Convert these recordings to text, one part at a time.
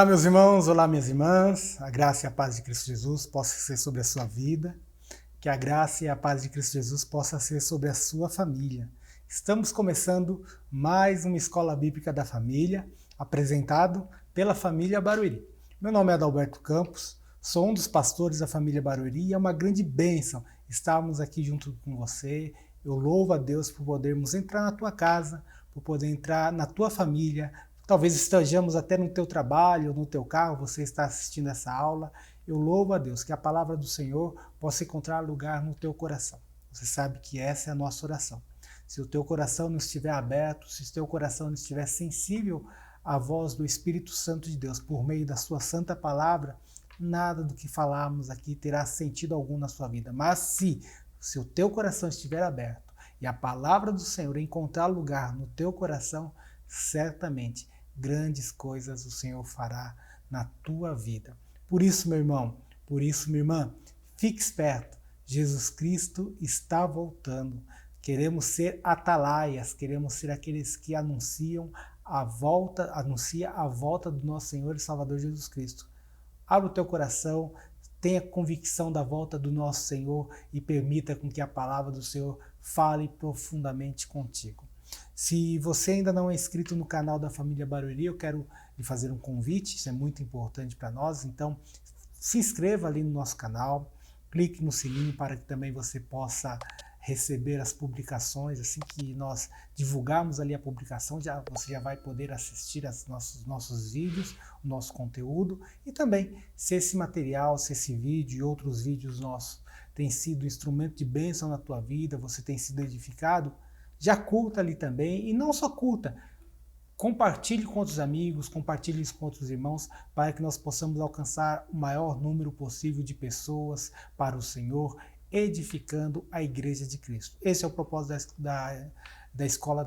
Olá, meus irmãos, olá, minhas irmãs. A graça e a paz de Cristo Jesus possa ser sobre a sua vida. Que a graça e a paz de Cristo Jesus possa ser sobre a sua família. Estamos começando mais uma Escola Bíblica da Família, apresentado pela família Barueri. Meu nome é Adalberto Campos, sou um dos pastores da família Barueri e é uma grande bênção estarmos aqui junto com você. Eu louvo a Deus por podermos entrar na tua casa, por poder entrar na tua família. Talvez estejamos até no teu trabalho, no teu carro, você está assistindo essa aula. Eu louvo a Deus que a palavra do Senhor possa encontrar lugar no teu coração. Você sabe que essa é a nossa oração. Se o teu coração não estiver aberto, se o teu coração não estiver sensível à voz do Espírito Santo de Deus por meio da sua santa palavra, nada do que falarmos aqui terá sentido algum na sua vida. Mas se o teu coração estiver aberto e a palavra do Senhor encontrar lugar no teu coração, certamente grandes coisas o Senhor fará na tua vida. Por isso, meu irmão, por isso, minha irmã, fique esperto. Jesus Cristo está voltando. Queremos ser atalaias, queremos ser aqueles que anuncia a volta do nosso Senhor e Salvador Jesus Cristo. Abra o teu coração, tenha convicção da volta do nosso Senhor e permita com que a palavra do Senhor fale profundamente contigo. Se você ainda não é inscrito no canal da família Barueri, eu quero lhe fazer um convite, isso é muito importante para nós, então se inscreva ali no nosso canal, clique no sininho para que também você possa receber as publicações, assim que nós divulgarmos ali a publicação, você já vai poder assistir aos nossos vídeos, o nosso conteúdo, e também se esse material, se esse vídeo e outros vídeos nossos têm sido instrumento de bênção na tua vida, você tem sido edificado, já curta ali também, e não só curta, compartilhe com outros amigos, compartilhe com outros irmãos, para que nós possamos alcançar o maior número possível de pessoas para o Senhor, edificando a Igreja de Cristo. Esse é o propósito da Escola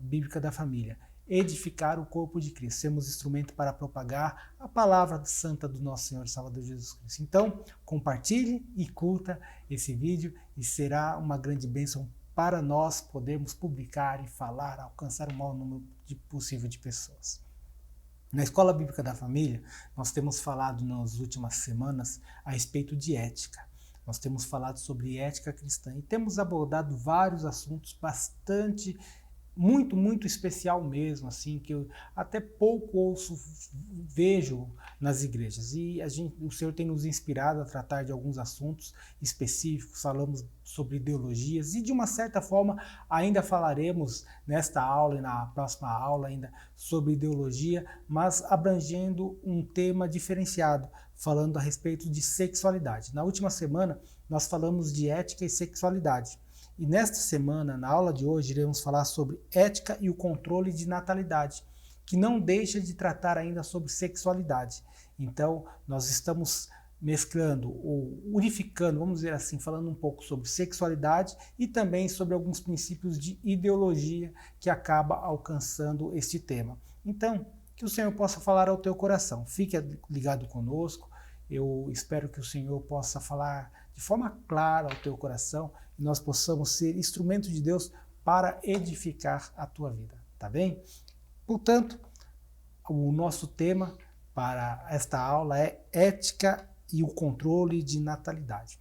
Bíblica da Família, edificar o corpo de Cristo, sermos instrumento para propagar a palavra santa do nosso Senhor e Salvador Jesus Cristo. Então, compartilhe e curta esse vídeo e será uma grande bênção para nós podermos publicar e falar, alcançar o maior número possível de pessoas. Na Escola Bíblica da Família, nós temos falado nas últimas semanas a respeito de ética. Nós temos falado sobre ética cristã e temos abordado vários assuntos bastante, muito especial mesmo, assim, que eu até pouco ouço, vejo nas igrejas. E o Senhor tem nos inspirado a tratar de alguns assuntos específicos, falamos sobre ideologias e de uma certa forma ainda falaremos nesta aula e na próxima aula ainda sobre ideologia, mas abrangendo um tema diferenciado, falando a respeito de sexualidade. Na última semana nós falamos de ética e sexualidade. E nesta semana, na aula de hoje, iremos falar sobre ética e o controle de natalidade, que não deixa de tratar ainda sobre sexualidade. Então, nós estamos mesclando ou unificando, vamos dizer assim, falando um pouco sobre sexualidade e também sobre alguns princípios de ideologia que acaba alcançando este tema. Então, que o Senhor possa falar ao teu coração. Fique ligado conosco. Eu espero que o Senhor possa falar de forma clara ao teu coração e nós possamos ser instrumento de Deus para edificar a tua vida, tá bem? Portanto, o nosso tema para esta aula é ética e o controle de natalidade.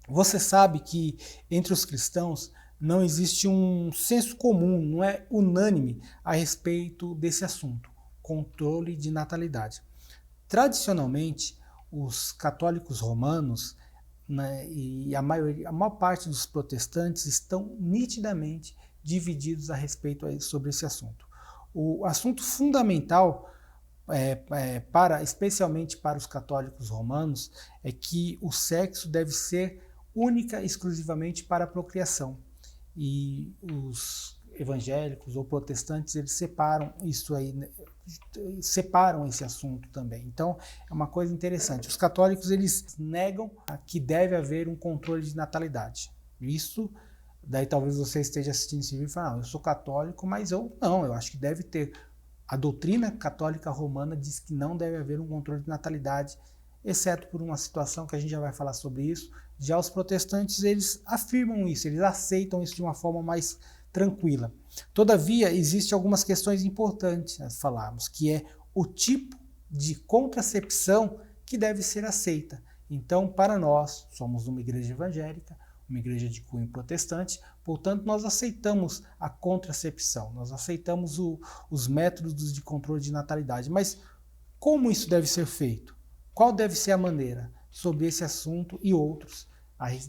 Você sabe que entre os cristãos não existe um senso comum, não é unânime a respeito desse assunto, controle de natalidade. Tradicionalmente, os católicos romanos, né, e a maior parte dos protestantes estão nitidamente divididos a respeito sobre esse assunto. O assunto fundamental, especialmente para os católicos romanos, é que o sexo deve ser única e exclusivamente para a procriação. E os evangélicos ou protestantes, eles separam isso aí, separam esse assunto também. Então, é uma coisa interessante. Os católicos, eles negam que deve haver um controle de natalidade. Isso, daí talvez você esteja assistindo esse vídeo e fale, não, eu sou católico, mas eu acho que deve ter. A doutrina católica romana diz que não deve haver um controle de natalidade, exceto por uma situação que a gente já vai falar sobre isso. Já os protestantes, eles afirmam isso, eles aceitam isso de uma forma mais tranquila. Todavia, existem algumas questões importantes a falarmos, que é o tipo de contracepção que deve ser aceita. Então, para nós, somos uma igreja evangélica, uma igreja de cunho protestante, portanto, nós aceitamos a contracepção, nós aceitamos os métodos de controle de natalidade. Mas como isso deve ser feito? Qual deve ser a maneira? Sobre esse assunto e outros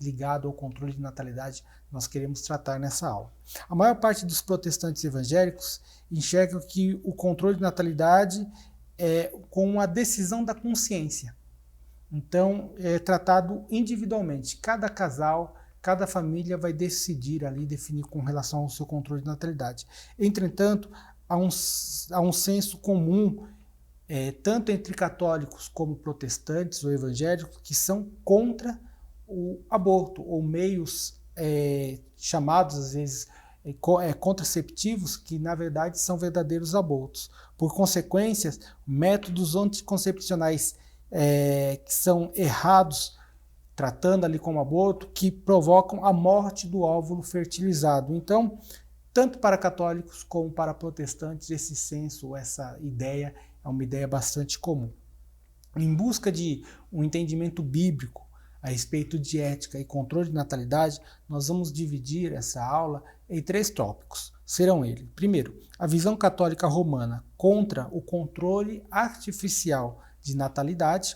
ligado ao controle de natalidade, nós queremos tratar nessa aula. A maior parte dos protestantes evangélicos enxergam que o controle de natalidade é com uma decisão da consciência. Então, é tratado individualmente. Cada casal, cada família vai decidir ali, definir com relação ao seu controle de natalidade. Entretanto, há um senso comum, tanto entre católicos como protestantes ou evangélicos, que são contra o aborto, ou meios chamados, às vezes, contraceptivos, que na verdade são verdadeiros abortos. Por consequência, métodos anticoncepcionais que são errados, tratando ali como aborto, que provocam a morte do óvulo fertilizado. Então, tanto para católicos como para protestantes, esse senso, essa ideia é uma ideia bastante comum. Em busca de um entendimento bíblico a respeito de ética e controle de natalidade, nós vamos dividir essa aula em 3 tópicos. Serão eles: primeiro, a visão católica romana contra o controle artificial de natalidade,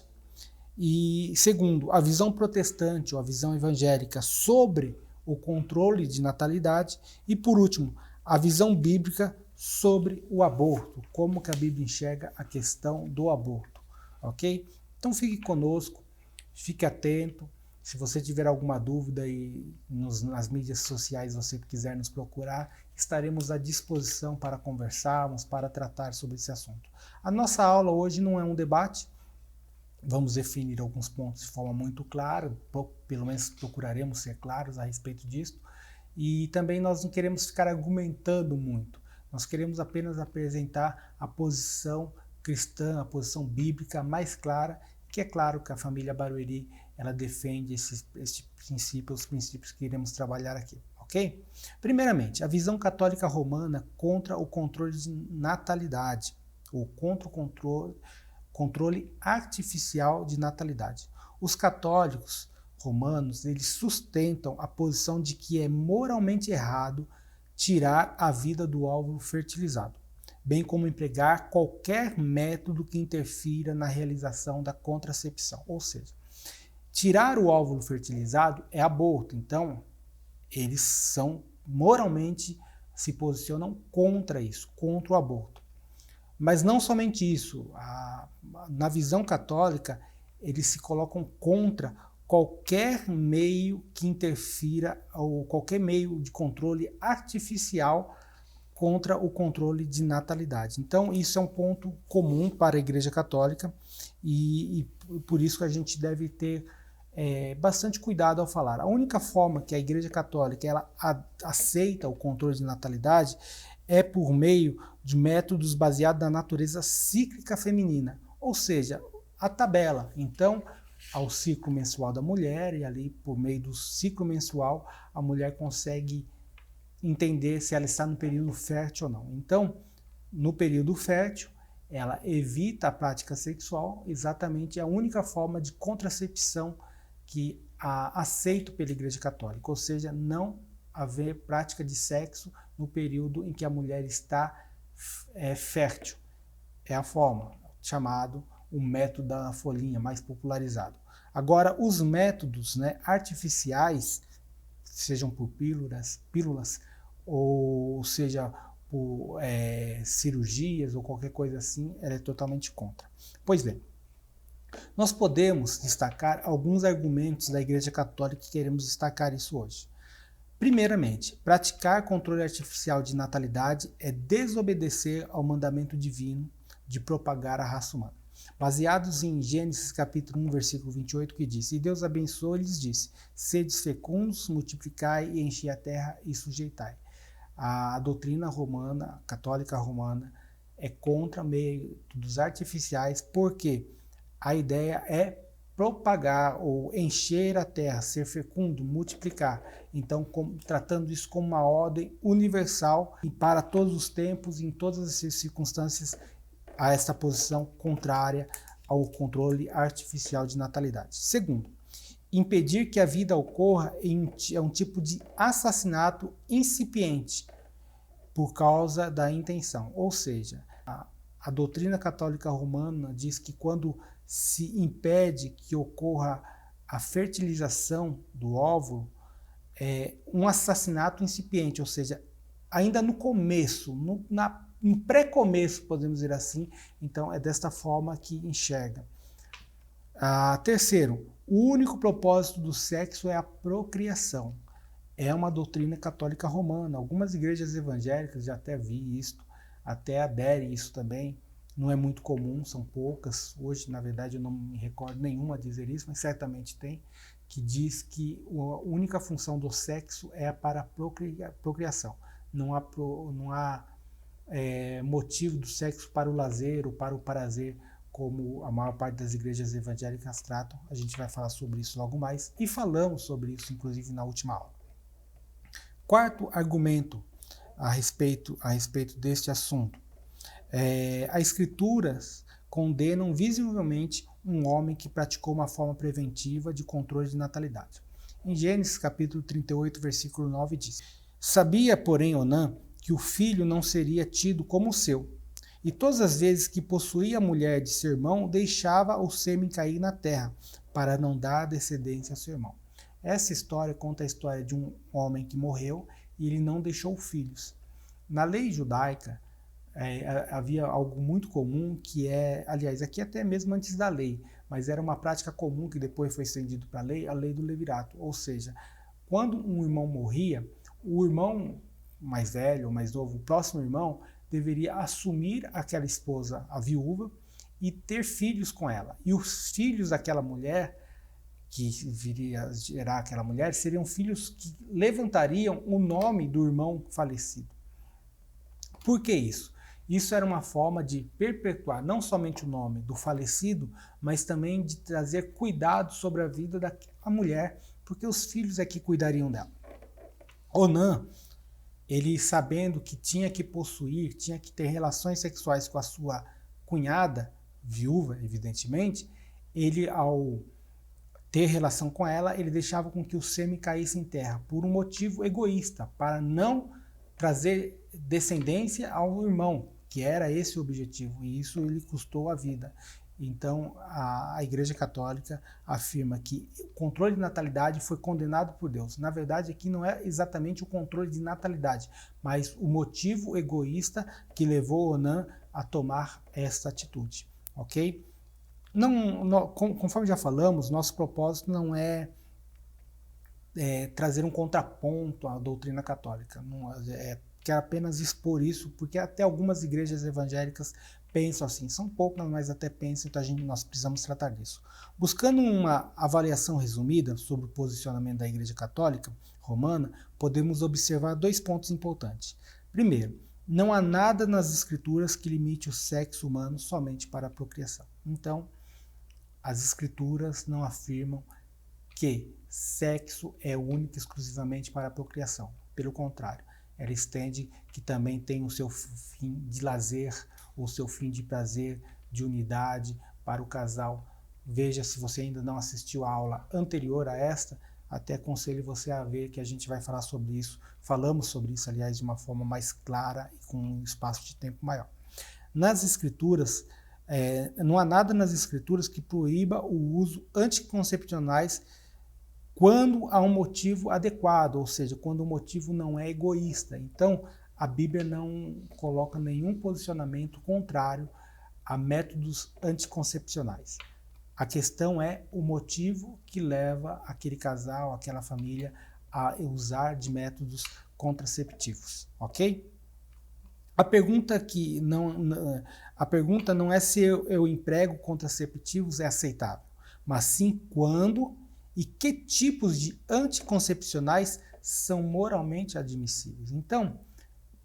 e segundo, a visão protestante ou a visão evangélica sobre o controle de natalidade, e por último, a visão bíblica sobre o aborto, como que a Bíblia enxerga a questão do aborto, ok? Então fique conosco, fique atento. Se você tiver alguma dúvida e nas mídias sociais você quiser nos procurar, estaremos à disposição para conversarmos, para tratar sobre esse assunto. A nossa aula hoje não é um debate, vamos definir alguns pontos de forma muito clara, pelo menos procuraremos ser claros a respeito disso, e também nós não queremos ficar argumentando muito, nós queremos apenas apresentar a posição cristã, a posição bíblica mais clara, que é claro que a família Barueri ela defende esses princípios, os princípios que iremos trabalhar aqui, ok? Primeiramente, a visão católica romana contra o controle de natalidade, ou contra o controle artificial de natalidade. Os católicos romanos, eles sustentam a posição de que é moralmente errado tirar a vida do óvulo fertilizado, bem como empregar qualquer método que interfira na realização da contracepção. Ou seja, tirar o óvulo fertilizado é aborto, então eles moralmente se posicionam contra isso, contra o aborto. Mas não somente isso, na visão católica, eles se colocam contra qualquer meio que interfira, ou qualquer meio de controle artificial contra o controle de natalidade. Então, isso é um ponto comum para a Igreja Católica e por isso que a gente deve ter bastante cuidado ao falar. A única forma que a Igreja Católica ela aceita o controle de natalidade é por meio de métodos baseados na natureza cíclica feminina, ou seja, a tabela. Então, ao ciclo menstrual da mulher, e ali por meio do ciclo menstrual, a mulher consegue entender se ela está no período fértil ou não. Então, no período fértil, ela evita a prática sexual, exatamente a única forma de contracepção que aceito pela Igreja Católica, ou seja, não haver prática de sexo no período em que a mulher está fértil. É a forma, chamado o método da folhinha, mais popularizado. Agora, os métodos artificiais, sejam por pílulas ou seja por cirurgias ou qualquer coisa assim, ela é totalmente contra. Pois bem, nós podemos destacar alguns argumentos da Igreja Católica que queremos destacar isso hoje. Primeiramente, praticar controle artificial de natalidade é desobedecer ao mandamento divino de propagar a raça humana. Baseados em Gênesis capítulo 1, versículo 28, que diz: E Deus abençoou e lhes disse, sedes fecundos, multiplicai e enchei a terra e sujeitai. A doutrina romana, católica romana, é contra métodos artificiais, porque a ideia é propagar ou encher a terra, ser fecundo, multiplicar. Então, tratando isso como uma ordem universal e para todos os tempos, em todas as circunstâncias, a esta posição contrária ao controle artificial de natalidade. Segundo, impedir que a vida ocorra é um tipo de assassinato incipiente por causa da intenção. Ou seja, a doutrina católica romana diz que quando se impede que ocorra a fertilização do óvulo, é um assassinato incipiente, ou seja, ainda no começo, no pré-começo, podemos dizer assim. Então, é desta forma que enxerga. Terceiro, o único propósito do sexo é a procriação. É uma doutrina católica romana. Algumas igrejas evangélicas, já até vi isso, até aderem isso também. Não é muito comum, são poucas. Hoje, na verdade, eu não me recordo nenhuma a dizer isso, mas certamente tem, que diz que a única função do sexo é para a procriação. Não há motivo do sexo para o lazer ou para o prazer, como a maior parte das igrejas evangélicas tratam. A gente vai falar sobre isso logo mais, e falamos sobre isso, inclusive, na última aula. Quarto argumento a respeito deste assunto. As Escrituras condenam visivelmente um homem que praticou uma forma preventiva de controle de natalidade. Em Gênesis capítulo 38, versículo 9 diz: Sabia, porém, Onã, que o filho não seria tido como seu, e todas as vezes que possuía a mulher de seu irmão, deixava o sêmen cair na terra, para não dar descendência a seu irmão. Essa história conta a história de um homem que morreu e ele não deixou filhos. Na lei judaica, havia algo muito comum que aliás, aqui até mesmo antes da lei, mas era uma prática comum que depois foi estendido para a lei do levirato. Ou seja, quando um irmão morria, o irmão mais velho ou mais novo, o próximo irmão, deveria assumir aquela esposa, a viúva, e ter filhos com ela. E os filhos daquela mulher, que viria a gerar aquela mulher, seriam filhos que levantariam o nome do irmão falecido. Por que isso? Isso era uma forma de perpetuar não somente o nome do falecido, mas também de trazer cuidado sobre a vida daquela mulher, porque os filhos é que cuidariam dela. Onã, ele sabendo que tinha que possuir, tinha que ter relações sexuais com a sua cunhada, viúva, evidentemente, ele, ao ter relação com ela, ele deixava com que o sêmen caísse em terra, por um motivo egoísta, para não trazer descendência ao irmão, que era esse o objetivo, e isso lhe custou a vida. Então, a Igreja Católica afirma que o controle de natalidade foi condenado por Deus. Na verdade, aqui não é exatamente o controle de natalidade, mas o motivo egoísta que levou Onã a tomar esta atitude, ok? Conforme já falamos, nosso propósito não é trazer um contraponto à doutrina católica. Quero apenas expor isso, porque até algumas igrejas evangélicas pensam assim, são poucas, mas até pensam, então nós precisamos tratar disso. Buscando uma avaliação resumida sobre o posicionamento da Igreja Católica Romana, podemos observar 2 pontos importantes. Primeiro, não há nada nas Escrituras que limite o sexo humano somente para a procriação. Então, as Escrituras não afirmam que sexo é único e exclusivamente para a procriação. Pelo contrário, ela estende que também tem o seu fim de lazer, o seu fim de prazer, de unidade para o casal. Veja, se você ainda não assistiu a aula anterior a esta, até aconselho você a ver, que a gente vai falar sobre isso. Falamos sobre isso, aliás, de uma forma mais clara e com um espaço de tempo maior. Nas Escrituras, não há nada nas Escrituras que proíba o uso anticoncepcionais quando há um motivo adequado, ou seja, quando o motivo não é egoísta. Então, a Bíblia não coloca nenhum posicionamento contrário a métodos anticoncepcionais. A questão é o motivo que leva aquele casal, aquela família a usar de métodos contraceptivos, ok? A pergunta não é se eu emprego contraceptivos é aceitável, mas sim quando e que tipos de anticoncepcionais são moralmente admissíveis. Então,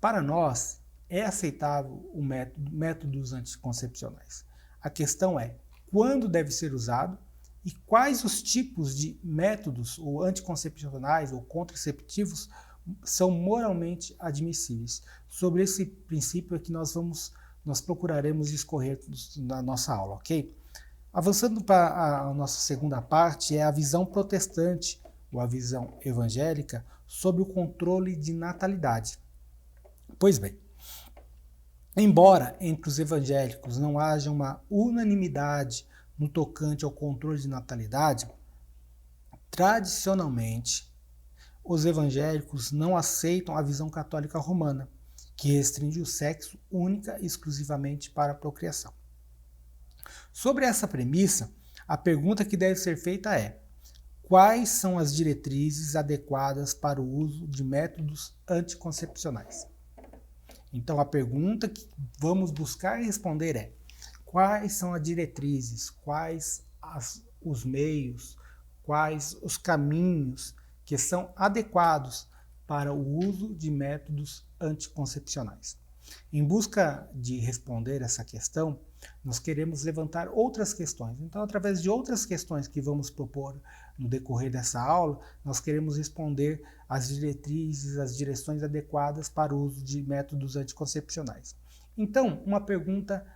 para nós, é aceitável o métodos anticoncepcionais. A questão é quando deve ser usado e quais os tipos de métodos ou anticoncepcionais ou contraceptivos são moralmente admissíveis. Sobre esse princípio é que nós vamos nós procuraremos discorrer na nossa aula, ok? Avançando para a nossa segunda parte, é a visão protestante, ou a visão evangélica, sobre o controle de natalidade. Pois bem, embora entre os evangélicos não haja uma unanimidade no tocante ao controle de natalidade, tradicionalmente, os evangélicos não aceitam a visão católica romana, que restringe o sexo única e exclusivamente para a procriação. Sobre essa premissa, a pergunta que deve ser feita é: quais são as diretrizes adequadas para o uso de métodos anticoncepcionais? Então, a pergunta que vamos buscar responder é: quais são as diretrizes, quais os meios, quais os caminhos que são adequados para o uso de métodos anticoncepcionais? Em busca de responder essa questão, nós queremos levantar outras questões. Então, através de outras questões que vamos propor no decorrer dessa aula, nós queremos responder as diretrizes, as direções adequadas para o uso de métodos anticoncepcionais. Então, uma pergunta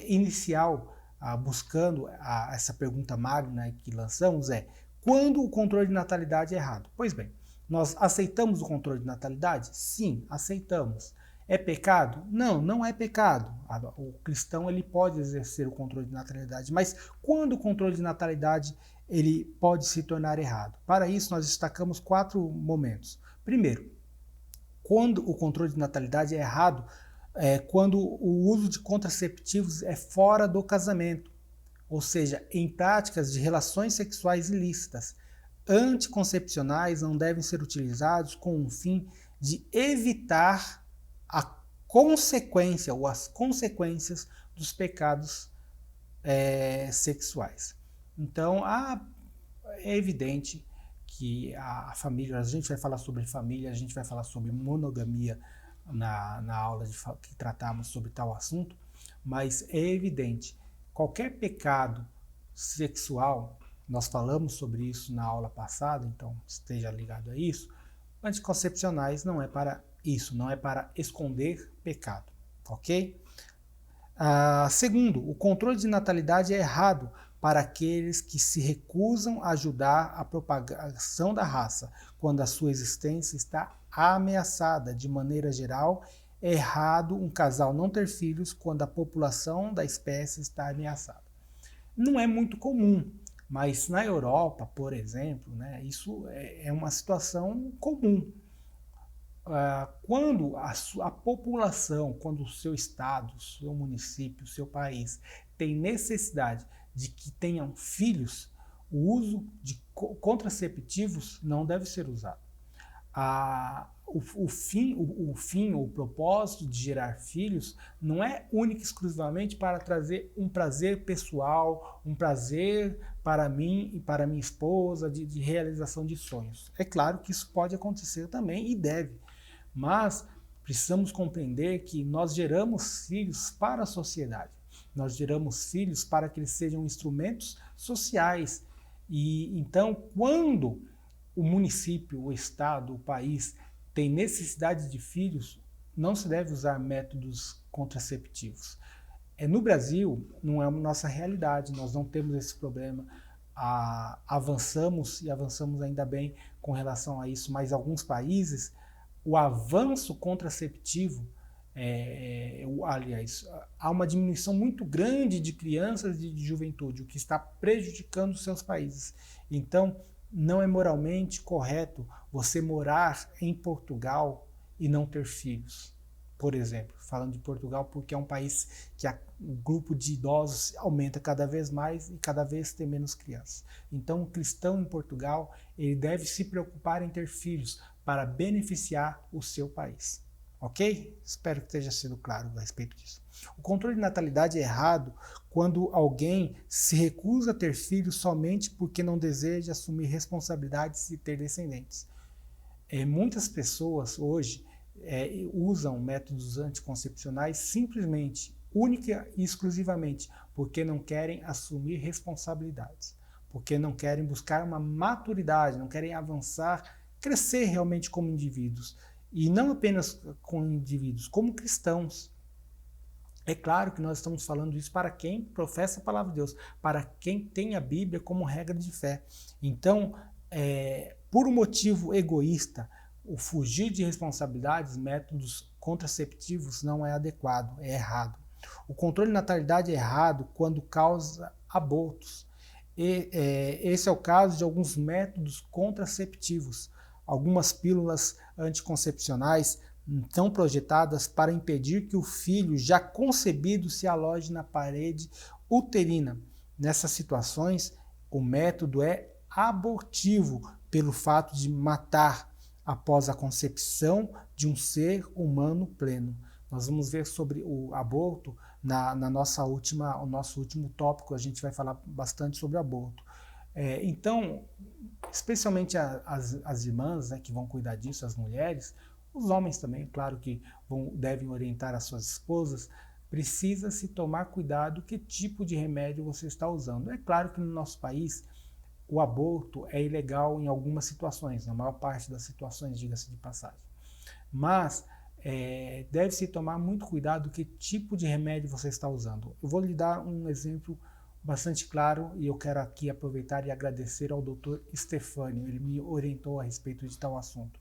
inicial, buscando essa pergunta magna que lançamos é: quando o controle de natalidade é errado? Pois bem, nós aceitamos o controle de natalidade? Sim, aceitamos. É pecado? Não, não é pecado. O cristão ele pode exercer o controle de natalidade, mas quando o controle de natalidade ele pode se tornar errado? Para isso, nós destacamos 4 momentos. Primeiro, quando o controle de natalidade é errado, quando o uso de contraceptivos é fora do casamento, ou seja, em práticas de relações sexuais ilícitas. Anticoncepcionais não devem ser utilizados com o fim de evitar a consequência ou as consequências dos pecados sexuais. Então, é evidente que a família, a gente vai falar sobre família, a gente vai falar sobre monogamia na aula que tratamos sobre tal assunto, mas é evidente, qualquer pecado sexual, nós falamos sobre isso na aula passada, então esteja ligado a isso, anticoncepcionais não é para isso, não é para esconder pecado, ok? Segundo, o controle de natalidade é errado para aqueles que se recusam a ajudar a propagação da raça, quando a sua existência está ameaçada. De maneira geral, é errado um casal não ter filhos quando a população da espécie está ameaçada. Não é muito comum, mas na Europa, por exemplo, né, isso é uma situação comum. Quando a população, quando o seu estado, o seu município, o seu país tem necessidade de que tenham filhos, o uso de contraceptivos não deve ser usado. O propósito de gerar filhos não é único e exclusivamente para trazer um prazer pessoal, um prazer para mim e para minha esposa, de realização de sonhos. É claro que isso pode acontecer também e deve, mas precisamos compreender que nós geramos filhos para a sociedade. Nós geramos filhos para que eles sejam instrumentos sociais. E então, quando o município, o estado, o país tem necessidade de filhos, não se deve usar métodos contraceptivos. No Brasil, não é a nossa realidade, nós não temos esse problema. Avançamos e avançamos ainda bem com relação a isso, mas alguns países, o avanço contraceptivo, aliás, há uma diminuição muito grande de crianças e de juventude, o que está prejudicando os seus países. Então, não é moralmente correto você morar em Portugal e não ter filhos. Por exemplo, falando de Portugal, porque é um país que o grupo de idosos aumenta cada vez mais e cada vez tem menos crianças. Então, o cristão em Portugal, ele deve se preocupar em ter filhos para beneficiar o seu país. Ok? Espero que esteja sendo claro a respeito disso. O controle de natalidade é errado quando alguém se recusa a ter filhos somente porque não deseja assumir responsabilidades e ter descendentes. Muitas pessoas hoje usam métodos anticoncepcionais simplesmente, única e exclusivamente, porque não querem assumir responsabilidades, porque não querem buscar uma maturidade, não querem avançar, crescer realmente como indivíduos. E não apenas como indivíduos, como cristãos. É claro que nós estamos falando isso para quem professa a palavra de Deus, para quem tem a Bíblia como regra de fé. Então, por um motivo egoísta, o fugir de responsabilidades, métodos contraceptivos não é adequado, é errado. O controle de natalidade é errado quando causa abortos. Esse é o caso de alguns métodos contraceptivos. Algumas pílulas anticoncepcionais são projetadas para impedir que o filho já concebido se aloje na parede uterina. Nessas situações, o método é abortivo pelo fato de matar após a concepção de um ser humano pleno. Nós vamos ver sobre o aborto no nosso último tópico, a gente vai falar bastante sobre aborto. Então, especialmente as irmãs, né, que vão cuidar disso, as mulheres, os homens também, claro que devem orientar as suas esposas, precisa-se tomar cuidado que tipo de remédio você está usando. É claro que no nosso país o aborto é ilegal em algumas situações, na maior parte das situações, diga-se de passagem. Mas deve-se tomar muito cuidado que tipo de remédio você está usando. Eu vou lhe dar um exemplo bastante claro e eu quero aqui aproveitar e agradecer ao Dr. Stefânio, ele me orientou a respeito de tal assunto.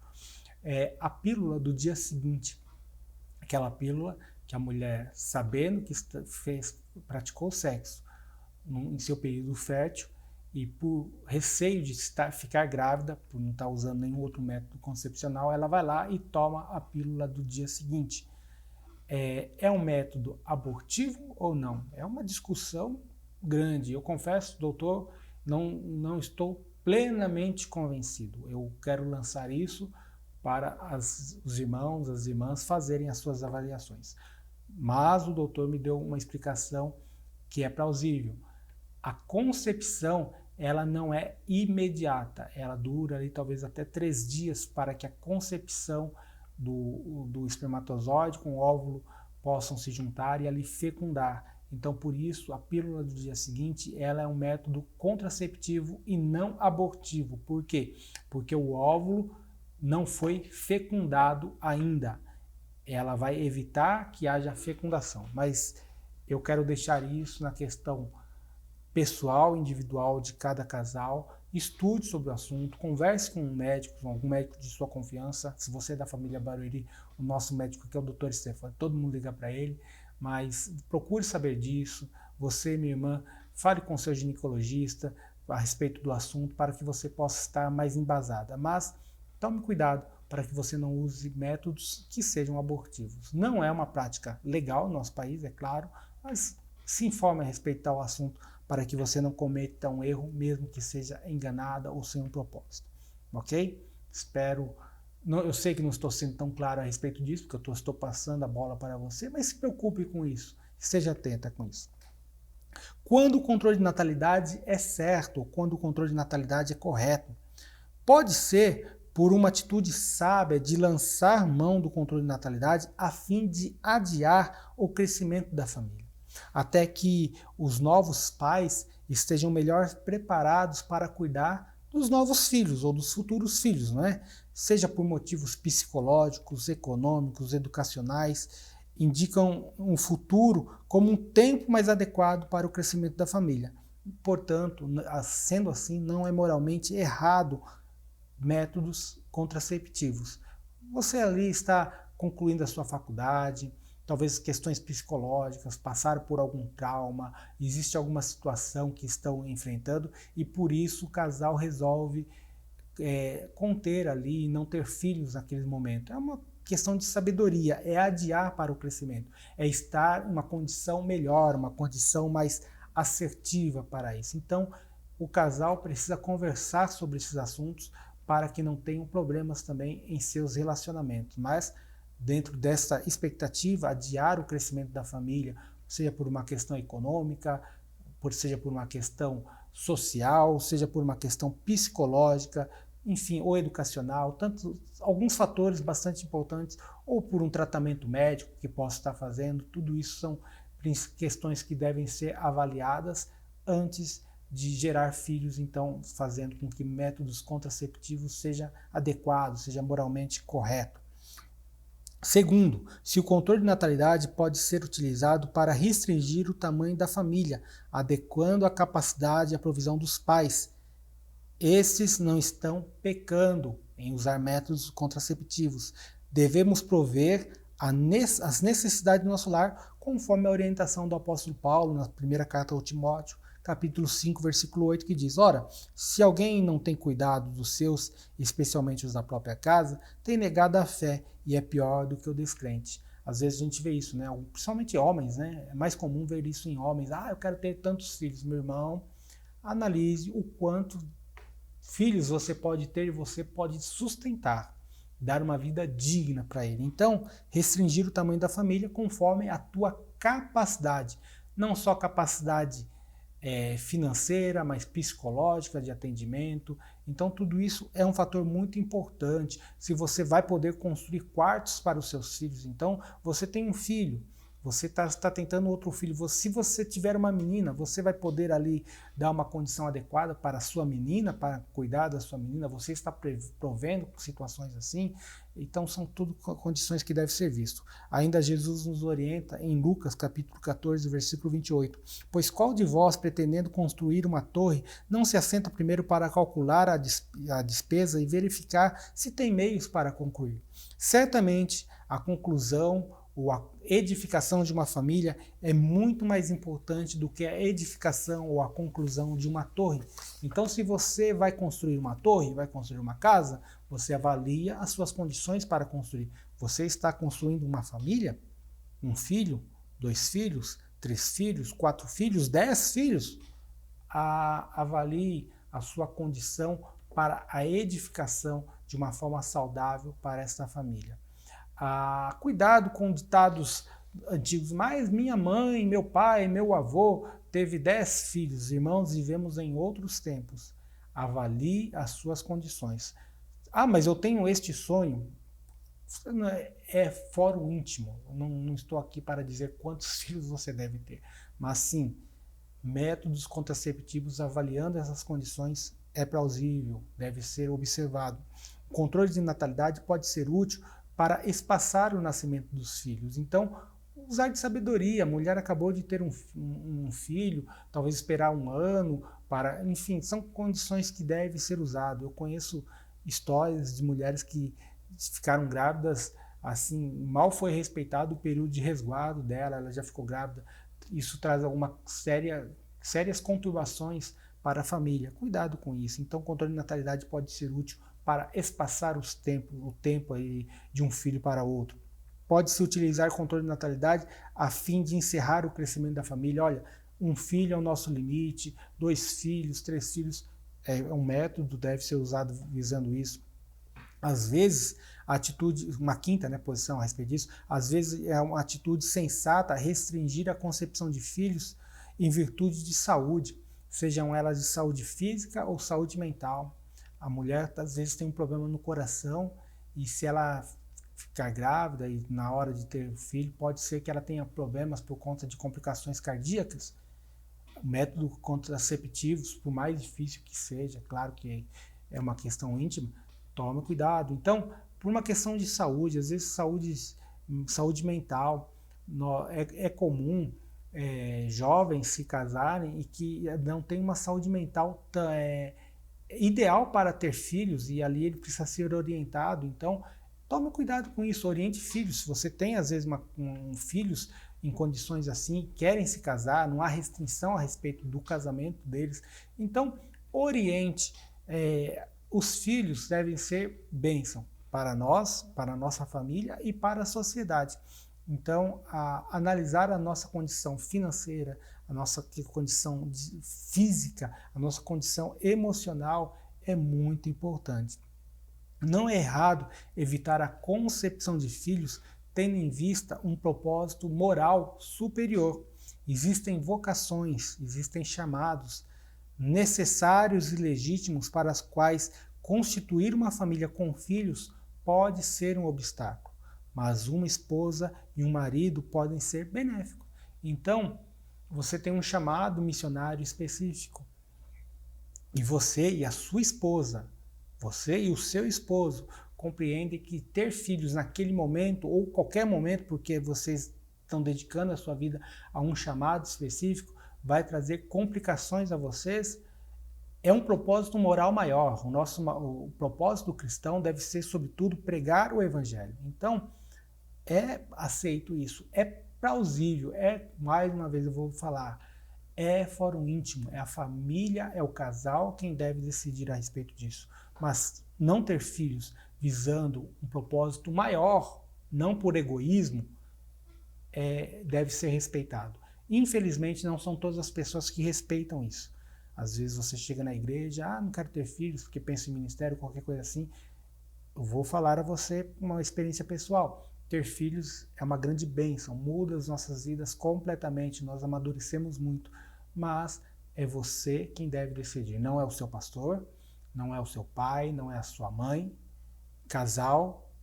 A pílula do dia seguinte, aquela pílula que a mulher, sabendo que praticou sexo em seu período fértil e por receio de ficar grávida, por não estar usando nenhum outro método concepcional, ela vai lá e toma a pílula do dia seguinte. É um método abortivo ou não? É uma discussão grande. Eu confesso, doutor, não estou plenamente convencido. Eu quero lançar isso para os irmãos, as irmãs fazerem as suas avaliações. Mas o doutor me deu uma explicação que é plausível. A concepção, ela não é imediata, ela dura ali talvez até 3 dias para que a concepção do espermatozoide com o óvulo possam se juntar e ali fecundar. Então, por isso, a pílula do dia seguinte, ela é um método contraceptivo e não abortivo. Por quê? Porque o óvulo não foi fecundado ainda. Ela vai evitar que haja fecundação. Mas eu quero deixar isso na questão pessoal, individual de cada casal. Estude sobre o assunto, converse com um médico, com algum médico de sua confiança. Se você é da família Barueri, o nosso médico aqui é o Dr. Stefânio, todo mundo liga para ele, mas procure saber disso. Você, minha irmã, fale com seu ginecologista a respeito do assunto para que você possa estar mais embasada. Mas tome cuidado para que você não use métodos que sejam abortivos. Não é uma prática legal no nosso país, é claro, mas se informe a respeito do assunto para que você não cometa um erro, mesmo que seja enganada ou sem um propósito. Ok? Espero. Eu sei que não estou sendo tão claro a respeito disso, porque eu estou passando a bola para você, mas se preocupe com isso, esteja atenta com isso. Quando o controle de natalidade é certo, ou quando o controle de natalidade é correto, pode ser por uma atitude sábia de lançar mão do controle de natalidade a fim de adiar o crescimento da família, até que os novos pais estejam melhor preparados para cuidar dos novos filhos ou dos futuros filhos, não é? Seja por motivos psicológicos, econômicos, educacionais, indicam um futuro como um tempo mais adequado para o crescimento da família. Portanto, sendo assim, não é moralmente errado métodos contraceptivos. Você ali está concluindo a sua faculdade, talvez questões psicológicas, passaram por algum trauma, existe alguma situação que estão enfrentando e por isso o casal resolve conter ali e não ter filhos naquele momento. É uma questão de sabedoria, é adiar para o crescimento, é estar em uma condição melhor, uma condição mais assertiva para isso. Então, o casal precisa conversar sobre esses assuntos para que não tenham problemas também em seus relacionamentos, mas dentro dessa expectativa, adiar o crescimento da família, seja por uma questão econômica, seja por uma questão social, seja por uma questão psicológica, enfim, ou educacional, alguns fatores bastante importantes, ou por um tratamento médico que possa estar fazendo, tudo isso são questões que devem ser avaliadas antes de gerar filhos, então fazendo com que métodos contraceptivos seja adequado, seja moralmente correto. Segundo, se o controle de natalidade pode ser utilizado para restringir o tamanho da família, adequando a capacidade e a provisão dos pais. Estes não estão pecando em usar métodos contraceptivos. Devemos prover as necessidades do nosso lar conforme a orientação do apóstolo Paulo na primeira carta ao Timóteo, capítulo 5, versículo 8, que diz: Ora, se alguém não tem cuidado dos seus, especialmente os da própria casa, tem negado a fé e é pior do que o descrente. Às vezes a gente vê isso, né? Principalmente homens, né? É mais comum ver isso em homens. Eu quero ter tantos filhos. Meu irmão, analise o quanto filhos você pode ter e você pode sustentar, dar uma vida digna para ele. Então, restringir o tamanho da família conforme a tua capacidade, não só capacidade financeira, mas psicológica, de atendimento. Então, tudo isso é um fator muito importante. Se você vai poder construir quartos para os seus filhos, então, você tem um filho, você está tentando outro filho. Se você tiver uma menina, você vai poder ali dar uma condição adequada para a sua menina, para cuidar da sua menina, você está provendo situações assim. Então são tudo condições que devem ser visto. Ainda Jesus nos orienta em Lucas capítulo 14, versículo 28. Pois qual de vós, pretendendo construir uma torre, não se assenta primeiro para calcular a despesa e verificar se tem meios para concluir? Certamente a conclusão ou a edificação de uma família é muito mais importante do que a edificação ou a conclusão de uma torre. Então, se você vai construir uma torre, vai construir uma casa, você avalia as suas condições para construir. Você está construindo uma família? Um filho? 2 filhos? 3 filhos? 4 filhos? 10 filhos? Avalie a sua condição para a edificação de uma forma saudável para esta família. Cuidado com ditados antigos, mas minha mãe, meu pai, meu avô teve 10 filhos, irmãos, vivemos em outros tempos. Avalie as suas condições. Mas eu tenho este sonho. É fórum íntimo, não estou aqui para dizer quantos filhos você deve ter, mas sim, métodos contraceptivos avaliando essas condições é plausível, deve ser observado. O controle de natalidade pode ser útil para espaçar o nascimento dos filhos. Então, usar de sabedoria. A mulher acabou de ter um filho, talvez esperar um ano para... Enfim, são condições que devem ser usadas. Eu conheço histórias de mulheres que ficaram grávidas, assim, mal foi respeitado o período de resguardo dela, ela já ficou grávida. Isso traz sérias conturbações para a família. Cuidado com isso. Então, o controle de natalidade pode ser útil para espaçar o tempo aí de um filho para outro. Pode-se utilizar controle de natalidade a fim de encerrar o crescimento da família. Olha, um filho é o nosso limite, 2 filhos, 3 filhos, é um método, deve ser usado visando isso. Às vezes, a atitude, uma quinta posição a respeito disso, às vezes é uma atitude sensata restringir a concepção de filhos em virtude de saúde, sejam elas de saúde física ou saúde mental. A mulher, às vezes, tem um problema no coração e se ela ficar grávida e na hora de ter o filho, pode ser que ela tenha problemas por conta de complicações cardíacas. O método contraceptivo, por mais difícil que seja, claro que é uma questão íntima, tome cuidado. Então, por uma questão de saúde, às vezes saúde mental, é comum jovens se casarem e que não tem uma saúde mental ideal para ter filhos e ali ele precisa ser orientado. Então, tome cuidado com isso, oriente filhos. Se você tem, às vezes, filhos em condições assim, querem se casar, não há restrição a respeito do casamento deles, então, oriente. Os filhos devem ser bênção para nós, para a nossa família e para a sociedade. Então, analisar a nossa condição financeira, a nossa condição física, a nossa condição emocional é muito importante. Não é errado evitar a concepção de filhos tendo em vista um propósito moral superior. Existem vocações, existem chamados necessários e legítimos para as quais constituir uma família com filhos pode ser um obstáculo, mas uma esposa e um marido podem ser benéficos. Então, você tem um chamado missionário específico e você e a sua esposa, você e o seu esposo, compreendem que ter filhos naquele momento, ou qualquer momento, porque vocês estão dedicando a sua vida a um chamado específico, vai trazer complicações a vocês, é um propósito moral maior. O propósito do cristão deve ser, sobretudo, pregar o evangelho. Então, é aceito isso, é plausível, mais uma vez eu vou falar, é fórum íntimo, é a família, é o casal quem deve decidir a respeito disso. Mas não ter filhos visando um propósito maior, não por egoísmo, deve ser respeitado. Infelizmente, não são todas as pessoas que respeitam isso. Às vezes você chega na igreja, não quero ter filhos porque penso em ministério, qualquer coisa assim. Eu vou falar a você uma experiência pessoal. Ter filhos é uma grande bênção, muda as nossas vidas completamente, nós amadurecemos muito, mas é você quem deve decidir, não é o seu pastor, não é o seu pai, não é a sua mãe. Casal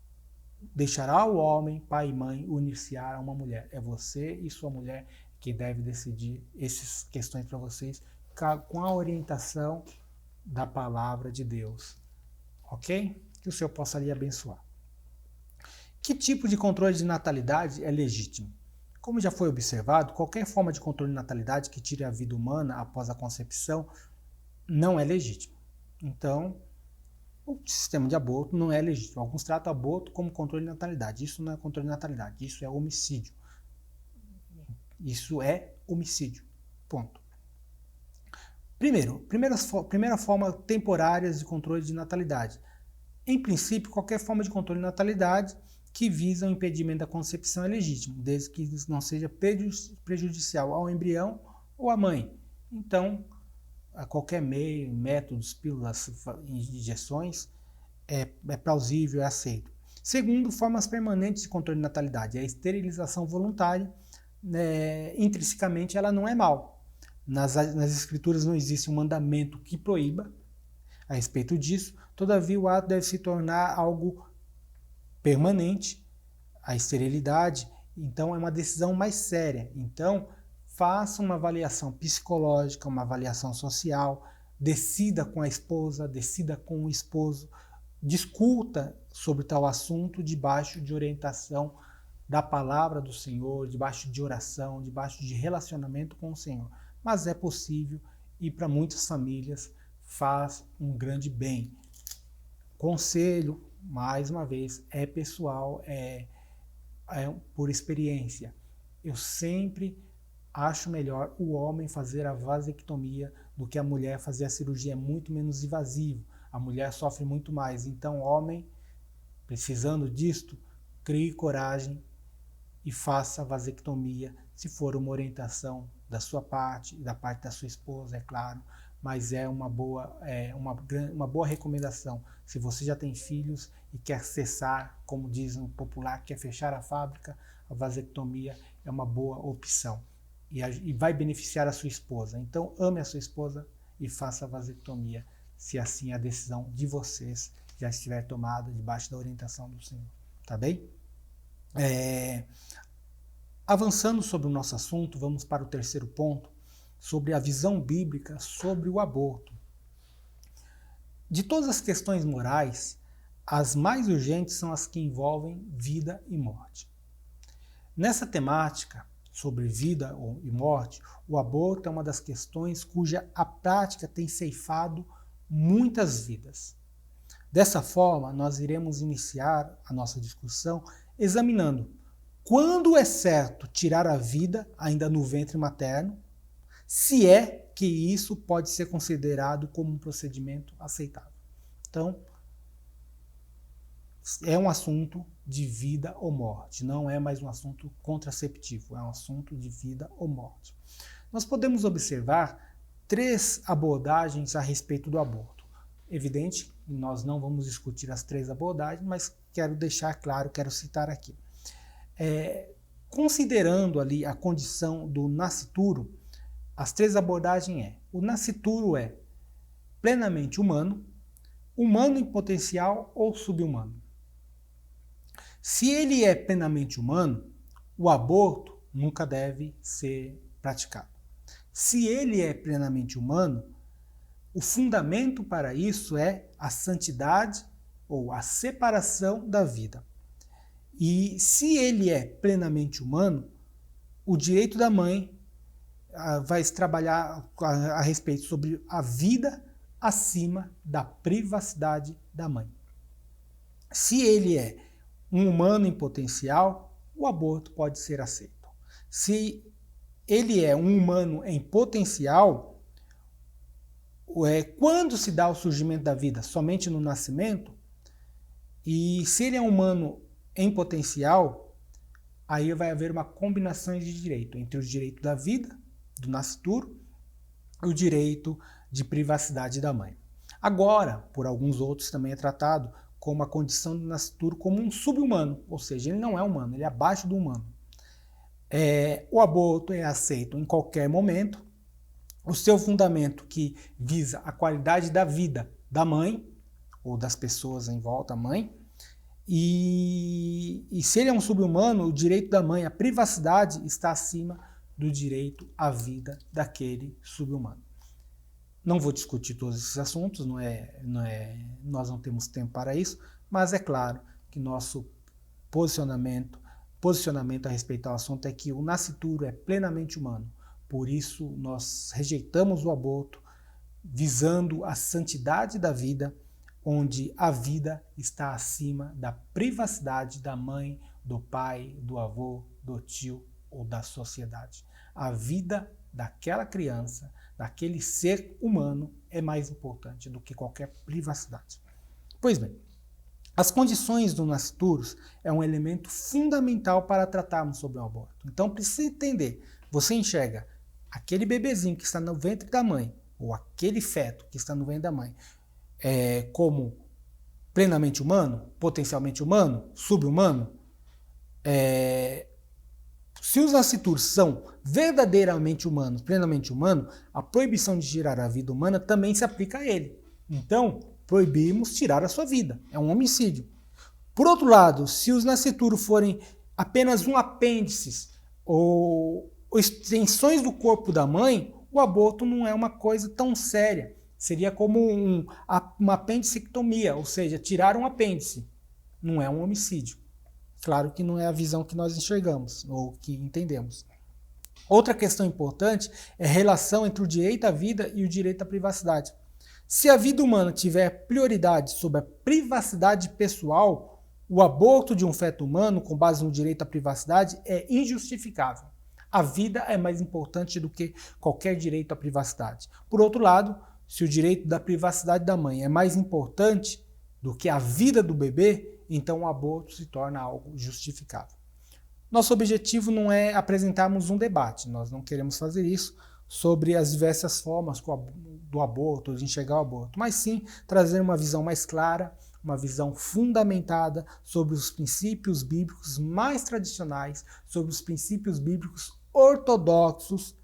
deixará o homem, pai e mãe, unir-se a uma mulher. É você e sua mulher que deve decidir essas questões para vocês, com a orientação da palavra de Deus. Ok? Que o Senhor possa lhe abençoar. Que tipo de controle de natalidade é legítimo? Como já foi observado, qualquer forma de controle de natalidade que tire a vida humana após a concepção não é legítimo. Então, o sistema de aborto não é legítimo. Alguns tratam aborto como controle de natalidade. Isso não é controle de natalidade, isso é homicídio. Isso é homicídio. Ponto. Primeira forma temporária de controle de natalidade. Em princípio, qualquer forma de controle de natalidade que visa o impedimento da concepção é legítimo, desde que não seja prejudicial ao embrião ou à mãe. Então, a qualquer meio, métodos, pílulas, injeções, é plausível, é aceito. Segundo, formas permanentes de controle de natalidade. A esterilização voluntária, intrinsecamente, ela não é mal. Nas escrituras não existe um mandamento que proíba a respeito disso, todavia o ato deve se tornar algo permanente, a esterilidade, então é uma decisão mais séria. Então, faça uma avaliação psicológica, uma avaliação social, decida com a esposa, decida com o esposo, discuta sobre tal assunto debaixo de orientação da palavra do Senhor, debaixo de oração, debaixo de relacionamento com o Senhor. Mas é possível e para muitas famílias faz um grande bem. Conselho, mais uma vez, é pessoal, é por experiência. Eu sempre acho melhor o homem fazer a vasectomia do que a mulher fazer a cirurgia. É muito menos invasivo. A mulher sofre muito mais. Então, homem, precisando disto, crie coragem e faça a vasectomia, se for uma orientação da sua parte e da parte da sua esposa, é claro. Mas é uma boa recomendação. Se você já tem filhos e quer cessar, como diz no popular, quer fechar a fábrica, a vasectomia é uma boa opção. E vai beneficiar a sua esposa. Então, ame a sua esposa e faça a vasectomia, se assim a decisão de vocês já estiver tomada debaixo da orientação do Senhor. Tá bem? Avançando sobre o nosso assunto, vamos para o terceiro ponto, sobre a visão bíblica sobre o aborto. De todas as questões morais, as mais urgentes são as que envolvem vida e morte. Nessa temática sobre vida e morte, o aborto é uma das questões cuja a prática tem ceifado muitas vidas. Dessa forma, nós iremos iniciar a nossa discussão examinando quando é certo tirar a vida ainda no ventre materno, se é que isso pode ser considerado como um procedimento aceitável. Então, é um assunto de vida ou morte, não é mais um assunto contraceptivo, é um assunto de vida ou morte. Nós podemos observar 3 abordagens a respeito do aborto. Evidente, nós não vamos discutir as 3 abordagens, mas quero deixar claro, quero citar aqui. Considerando ali a condição do nascituro, as 3 abordagens o nascituro é plenamente humano, humano em potencial ou subhumano. Se ele é plenamente humano, o aborto nunca deve ser praticado. Se ele é plenamente humano, o fundamento para isso é a santidade, ou a separação da vida. E se ele é plenamente humano, o direito da mãe vai trabalhar a respeito sobre a vida acima da privacidade da mãe. Se ele é um humano em potencial, o aborto pode ser aceito. Se ele é um humano em potencial, quando se dá o surgimento da vida? Somente no nascimento? E se ele é um humano em potencial, aí vai haver uma combinação de direito entre o direito da vida, do nascituro, e o direito de privacidade da mãe. Agora, por alguns outros também é tratado como a condição do nascituro como um sub-humano, ou seja, ele não é humano, ele é abaixo do humano. O aborto é aceito em qualquer momento. O seu fundamento que visa a qualidade da vida da mãe, ou das pessoas em volta da mãe, e se ele é um sub-humano, o direito da mãe à privacidade está acima do direito à vida daquele sub-humano. Não vou discutir todos esses assuntos, nós não temos tempo para isso, mas é claro que nosso posicionamento a respeito ao assunto é que o nascituro é plenamente humano. Por isso, nós rejeitamos o aborto, visando a santidade da vida, onde a vida está acima da privacidade da mãe, do pai, do avô, do tio ou da sociedade. A vida daquela criança, daquele ser humano, é mais importante do que qualquer privacidade. Pois bem, as condições do nascituros é um elemento fundamental para tratarmos sobre o aborto. Então, precisa entender, você enxerga aquele bebezinho que está no ventre da mãe, ou aquele feto que está no ventre da mãe, como plenamente humano, potencialmente humano, sub-humano, se os nascituros são verdadeiramente humanos, plenamente humanos, a proibição de tirar a vida humana também se aplica a ele. Então, proibimos tirar a sua vida. É um homicídio. Por outro lado, se os nascituros forem apenas um apêndice ou extensões do corpo da mãe, o aborto não é uma coisa tão séria. Seria como uma apendicectomia, ou seja, tirar um apêndice. Não é um homicídio. Claro que não é a visão que nós enxergamos ou que entendemos. Outra questão importante é a relação entre o direito à vida e o direito à privacidade. Se a vida humana tiver prioridade sobre a privacidade pessoal, o aborto de um feto humano com base no direito à privacidade é injustificável. A vida é mais importante do que qualquer direito à privacidade. Por outro lado, se o direito da privacidade da mãe é mais importante do que a vida do bebê, então o aborto se torna algo justificável. Nosso objetivo não é apresentarmos um debate, nós não queremos fazer isso sobre as diversas formas do aborto, de enxergar o aborto, mas sim trazer uma visão mais clara, uma visão fundamentada sobre os princípios bíblicos mais tradicionais, sobre os princípios bíblicos ortodoxos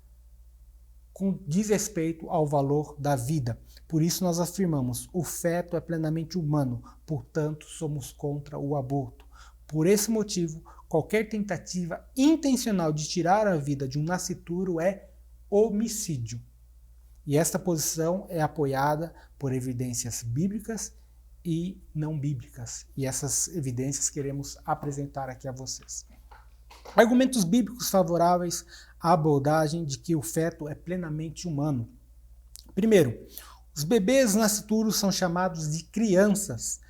com diz respeito ao valor da vida. Por isso nós afirmamos, o feto é plenamente humano, portanto somos contra o aborto. Por esse motivo, qualquer tentativa intencional de tirar a vida de um nascituro é homicídio. E esta posição é apoiada por evidências bíblicas e não bíblicas. E essas evidências queremos apresentar aqui a vocês. Argumentos bíblicos favoráveis à abordagem de que o feto é plenamente humano. Primeiro, os bebês nascituros são chamados de crianças,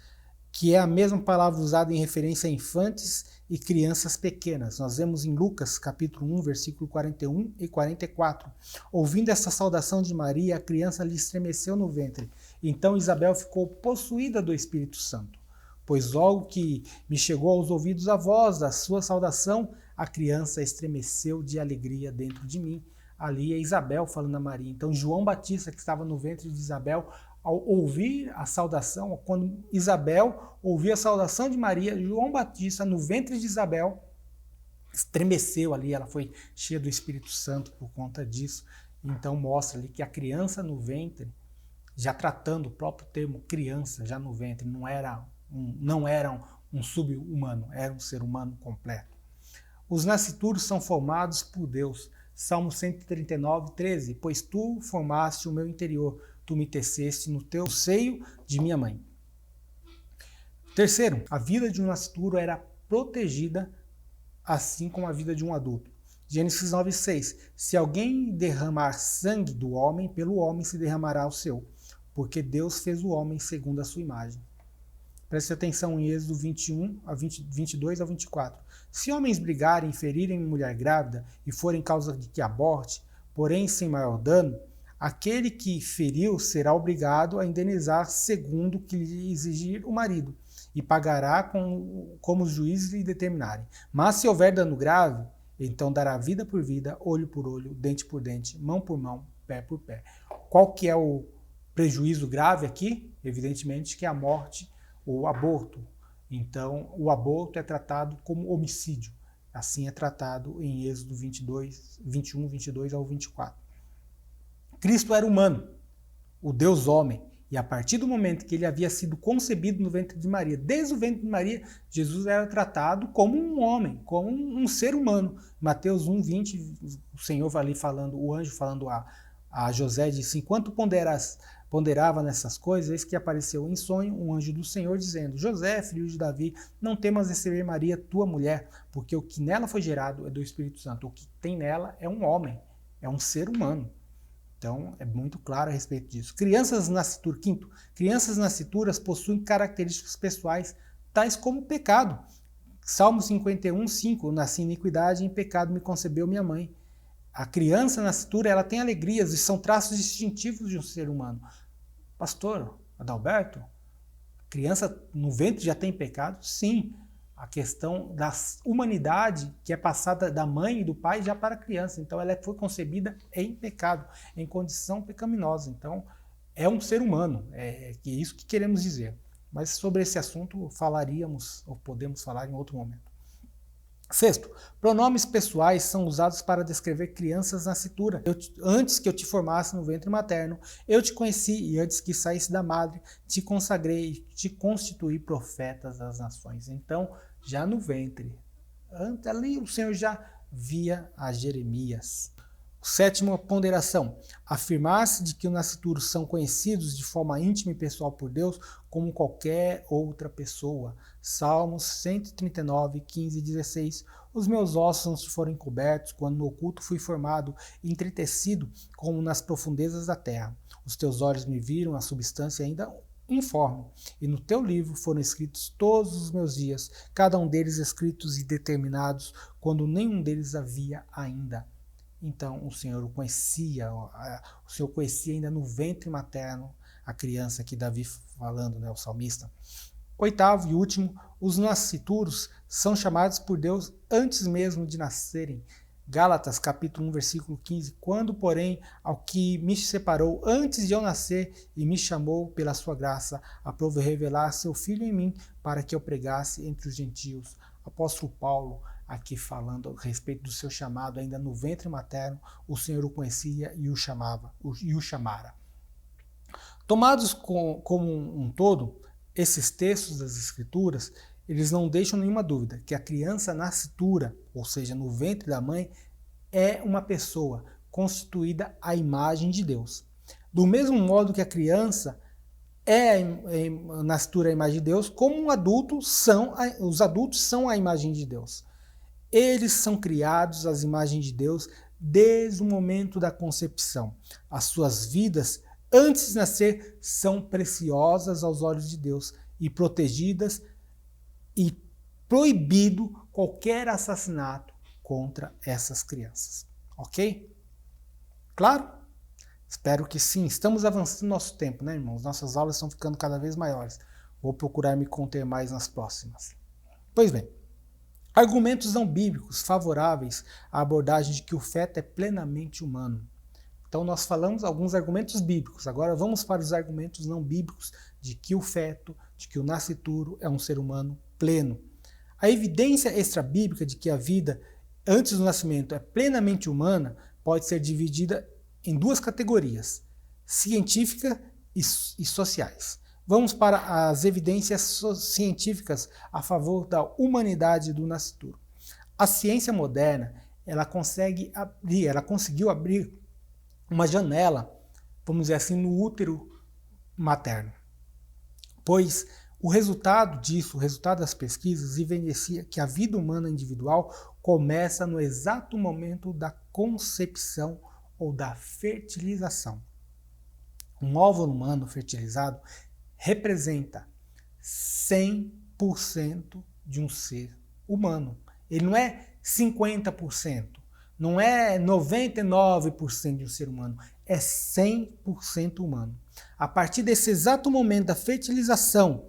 que é a mesma palavra usada em referência a infantes e crianças pequenas. Nós vemos em Lucas, capítulo 1, versículo 41 e 44. Ouvindo essa saudação de Maria, a criança lhe estremeceu no ventre. Então Isabel ficou possuída do Espírito Santo. Pois logo que me chegou aos ouvidos a voz da sua saudação, a criança estremeceu de alegria dentro de mim. Ali é Isabel falando a Maria. Então João Batista, que estava no ventre de Isabel, ao ouvir a saudação, quando Isabel ouvia a saudação de Maria, João Batista, no ventre de Isabel, estremeceu ali, ela foi cheia do Espírito Santo por conta disso. Então mostra ali que a criança no ventre, já tratando o próprio termo criança, já no ventre, não era um sub-humano, era um ser humano completo. Os nascituros são formados por Deus. Salmo 139, 13. Pois tu formaste o meu interior, tu me teceste no teu seio de minha mãe. Terceiro, a vida de um nascituro era protegida assim como a vida de um adulto. Gênesis 9:6. Se alguém derramar sangue do homem, pelo homem se derramará o seu, porque Deus fez o homem segundo a sua imagem. Preste atenção em Êxodo 22 ao 24. Se homens brigarem e ferirem mulher grávida e forem causa de que aborte, porém sem maior dano, aquele que feriu será obrigado a indenizar segundo o que lhe exigir o marido, e pagará como os juízes lhe determinarem. Mas se houver dano grave, então dará vida por vida, olho por olho, dente por dente, mão por mão, pé por pé. Qual que é o prejuízo grave aqui? Evidentemente que é a morte ou aborto. Então, o aborto é tratado como homicídio. Assim é tratado em Êxodo 21, 22 ao 24. Cristo era humano, o Deus homem. E a partir do momento que ele havia sido concebido no ventre de Maria, desde o ventre de Maria, Jesus era tratado como um homem, como um ser humano. Mateus 1:20, o Senhor vai ali falando, o anjo falando a José, disse: enquanto ponderava nessas coisas, eis que apareceu em sonho um anjo do Senhor, dizendo: José, filho de Davi, não temas receber Maria, tua mulher, porque o que nela foi gerado é do Espírito Santo. O que tem nela é um homem, é um ser humano. Então, é muito claro a respeito disso. Crianças nascituras, quinto, crianças nascituras possuem características pessoais, tais como pecado. Salmo 51:5, nasci em iniquidade e em pecado me concebeu minha mãe. A criança nascitura, ela tem alegrias e são traços distintivos de um ser humano. Pastor Adalberto, criança no ventre já tem pecado? Sim. A questão da humanidade que é passada da mãe e do pai já para a criança. Então ela foi concebida em pecado, em condição pecaminosa. Então é um ser humano, é isso que queremos dizer. Mas sobre esse assunto falaríamos, ou podemos falar em outro momento. Sexto, pronomes pessoais são usados para descrever crianças nascitura. Antes que eu te formasse no ventre materno, eu te conheci, e antes que saísse da madre, te consagrei e te constituí profetas das nações. Então, já no ventre, ali o Senhor já via a Jeremias. Sétima ponderação, afirmar-se de que os nascituros são conhecidos de forma íntima e pessoal por Deus como qualquer outra pessoa. Salmos 139, 15 e 16. Os meus ossos não se foram encobertos, quando no oculto fui formado e entretecido como nas profundezas da terra. Os teus olhos me viram a substância ainda informe, e no teu livro foram escritos todos os meus dias, cada um deles escritos e determinados, quando nenhum deles havia ainda. Então o Senhor o conhecia, o Senhor conhecia ainda no ventre materno a criança que Davi falando, né, o salmista. Oitavo e último, os nascituros são chamados por Deus antes mesmo de nascerem. Gálatas capítulo 1, versículo 15. Quando, porém, ao que me separou antes de eu nascer e me chamou pela sua graça, aprove revelar seu Filho em mim para que eu pregasse entre os gentios. Apóstolo Paulo, aqui falando a respeito do seu chamado, ainda no ventre materno, o Senhor o conhecia e o chamara. Tomados como um todo, esses textos das Escrituras, eles não deixam nenhuma dúvida que a criança nascitura, ou seja, no ventre da mãe, é uma pessoa constituída à imagem de Deus. Do mesmo modo que a criança nascitura à imagem de Deus, como os adultos são a imagem de Deus. Eles são criados às imagens de Deus desde o momento da concepção. As suas vidas, antes de nascer, são preciosas aos olhos de Deus e protegidas, e proibido qualquer assassinato contra essas crianças. Ok? Claro? Espero que sim. Estamos avançando no nosso tempo, né, irmãos? Nossas aulas estão ficando cada vez maiores. Vou procurar me conter mais nas próximas. Pois bem, argumentos não bíblicos favoráveis à abordagem de que o feto é plenamente humano. Então nós falamos alguns argumentos bíblicos. Agora vamos para os argumentos não bíblicos de que o feto, de que o nascituro é um ser humano pleno. A evidência extrabíblica de que a vida antes do nascimento é plenamente humana pode ser dividida em duas categorias, científica e sociais. Vamos para as evidências científicas a favor da humanidade do nascituro. A ciência moderna, ela conseguiu abrir uma janela, vamos dizer assim, no útero materno. Pois O resultado disso, o resultado das pesquisas, evidencia que a vida humana individual começa no exato momento da concepção ou da fertilização. Um óvulo humano fertilizado representa 100% de um ser humano. Ele não é 50%, não é 99% de um ser humano, é 100% humano. A partir desse exato momento da fertilização,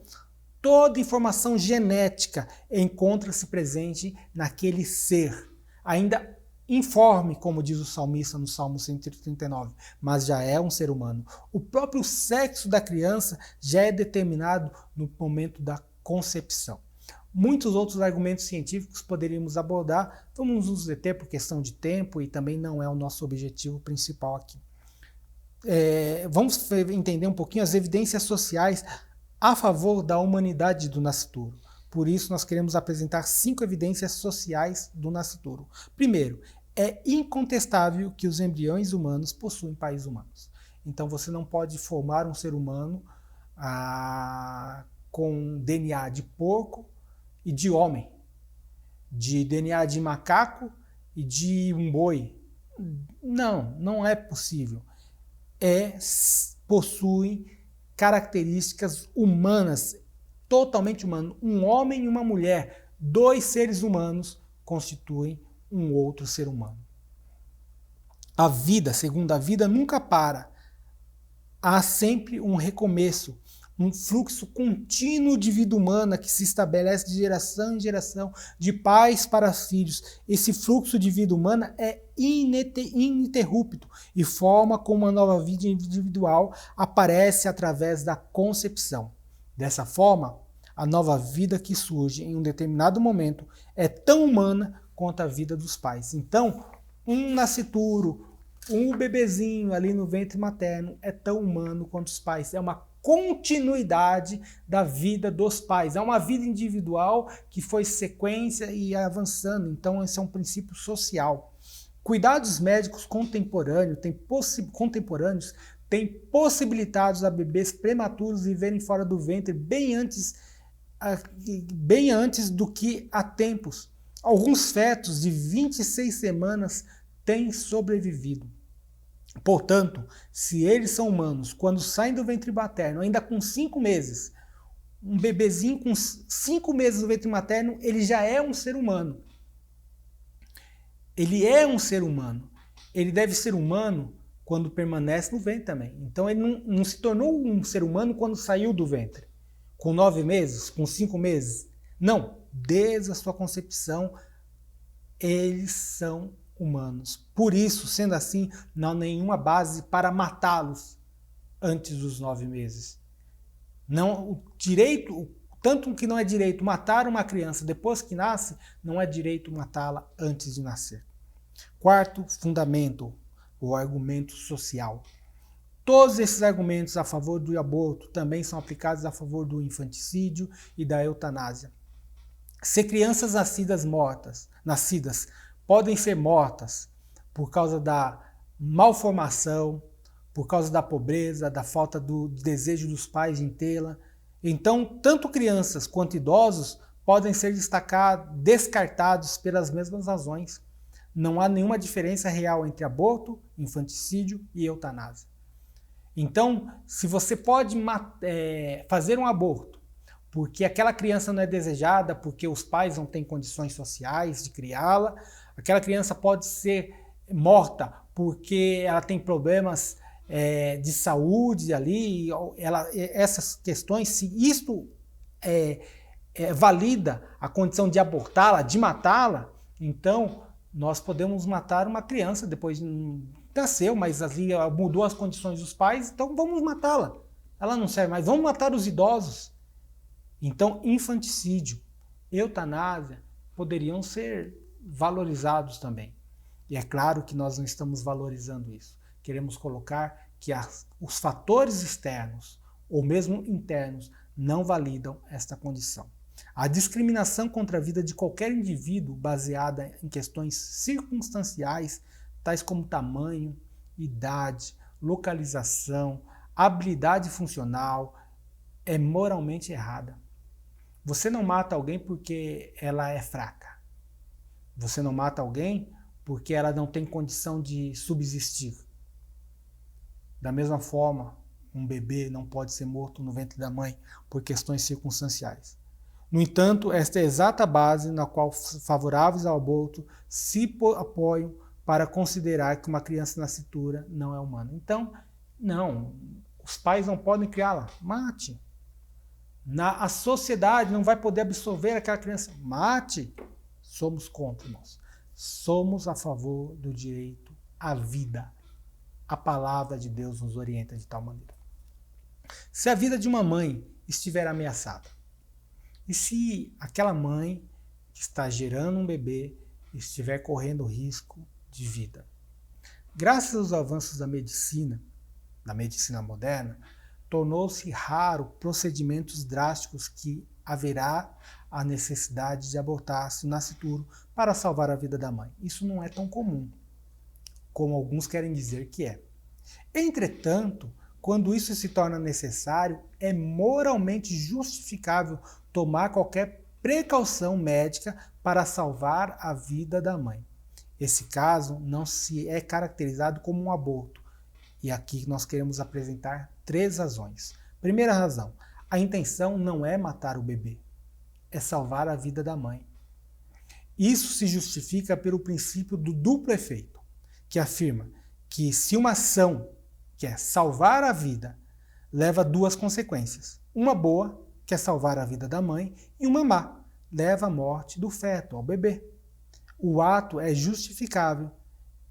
toda informação genética encontra-se presente naquele ser, ainda informe, como diz o salmista no Salmo 139, mas já é um ser humano. O próprio sexo da criança já é determinado no momento da concepção. Muitos outros argumentos científicos poderíamos abordar, vamos nos deter por questão de tempo e também não é o nosso objetivo principal aqui. Vamos entender um pouquinho as evidências sociais a favor da humanidade do nascituro. Por isso, nós queremos apresentar 5 evidências sociais do nascituro. Primeiro, é incontestável que os embriões humanos possuem pais humanos. Então, você não pode formar um ser humano com DNA de porco e de homem, de DNA de macaco e de um boi. Não é possível. Possuem características humanas, totalmente humanas. Um homem e uma mulher, 2 seres humanos, constituem um outro ser humano. A vida, segundo a vida, nunca para. Há sempre um recomeço, um fluxo contínuo de vida humana que se estabelece de geração em geração, de pais para filhos. Esse fluxo de vida humana é ininterrupto e forma como uma nova vida individual aparece através da concepção. Dessa forma, a nova vida que surge em um determinado momento é tão humana quanto a vida dos pais. Então, um nascituro, um bebezinho ali no ventre materno é tão humano quanto os pais. É uma continuidade da vida dos pais. É uma vida individual que foi sequência e avançando. Então, esse é um princípio social. Cuidados médicos contemporâneos têm possibilitado a bebês prematuros viverem fora do ventre bem antes do que há tempos. Alguns fetos de 26 semanas têm sobrevivido. Portanto, se eles são humanos, quando saem do ventre materno, ainda com 5 meses, um bebezinho com 5 meses no ventre materno, ele já é um ser humano. Ele é um ser humano. Ele deve ser humano quando permanece no ventre também. Então ele não se tornou um ser humano quando saiu do ventre. Com 9 meses, com 5 meses. Não, desde a sua concepção, eles são humanos. Por isso, sendo assim, não há nenhuma base para matá-los antes dos 9 meses. Não, o direito, tanto que não é direito matar uma criança depois que nasce, não é direito matá-la antes de nascer. Quarto fundamento, o argumento social. Todos esses argumentos a favor do aborto também são aplicados a favor do infanticídio e da eutanásia. Se crianças nascidas podem ser mortas por causa da malformação, por causa da pobreza, da falta do desejo dos pais em tê-la, então tanto crianças quanto idosos podem ser descartados pelas mesmas razões. Não há nenhuma diferença real entre aborto, infanticídio e eutanásia. Então, se você pode fazer um aborto porque aquela criança não é desejada, porque os pais não têm condições sociais de criá-la, aquela criança pode ser morta porque ela tem problemas de saúde ali, essas questões, se isto valida a condição de abortá-la, de matá-la, então nós podemos matar uma criança depois de nasceu, mas ali mudou as condições dos pais, então vamos matá-la. Ela não serve mais, vamos matar os idosos. Então, infanticídio, eutanásia poderiam ser valorizados também. E é claro que nós não estamos valorizando isso. Queremos colocar que os fatores externos ou mesmo internos não validam esta condição. A discriminação contra a vida de qualquer indivíduo baseada em questões circunstanciais, tais como tamanho, idade, localização, habilidade funcional, é moralmente errada. Você não mata alguém porque ela é fraca. Você não mata alguém porque ela não tem condição de subsistir. Da mesma forma, um bebê não pode ser morto no ventre da mãe por questões circunstanciais. No entanto, esta é a exata base na qual favoráveis ao aborto se apoiam para considerar que uma criança nascitura não é humana. Então, não, os pais não podem criá-la, mate. A sociedade não vai poder absorver aquela criança, mate. Somos contra, irmãos. Somos a favor do direito à vida. A palavra de Deus nos orienta de tal maneira. Se a vida de uma mãe estiver ameaçada, e se aquela mãe que está gerando um bebê estiver correndo risco de vida, graças aos avanços da medicina moderna, tornou-se raro procedimentos drásticos que haverá a necessidade de abortar-se o nascituro para salvar a vida da mãe. Isso não é tão comum, como alguns querem dizer que é. Entretanto, quando isso se torna necessário, é moralmente justificável tomar qualquer precaução médica para salvar a vida da mãe. Esse caso não se é caracterizado como um aborto. E aqui nós queremos apresentar 3 razões. Primeira razão, a intenção não é matar o bebê, é salvar a vida da mãe. Isso se justifica pelo princípio do duplo efeito, que afirma que se uma ação, que é salvar a vida, leva 2 consequências. Uma boa, que é salvar a vida da mãe, e uma má, leva à morte do feto, ao bebê. O ato é justificável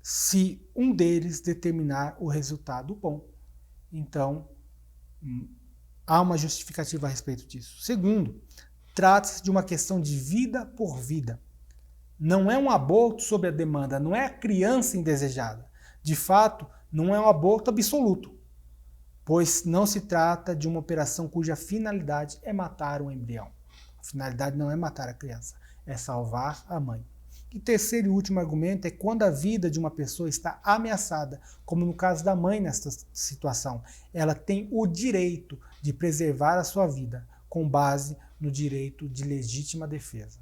se um deles determinar o resultado bom. Então, há uma justificativa a respeito disso. Segundo, trata-se de uma questão de vida por vida. Não é um aborto sob a demanda, não é a criança indesejada. De fato, não é um aborto absoluto, pois não se trata de uma operação cuja finalidade é matar o embrião. A finalidade não é matar a criança, é salvar a mãe. E terceiro e último argumento é quando a vida de uma pessoa está ameaçada, como no caso da mãe nesta situação. Ela tem o direito de preservar a sua vida, com base no direito de legítima defesa.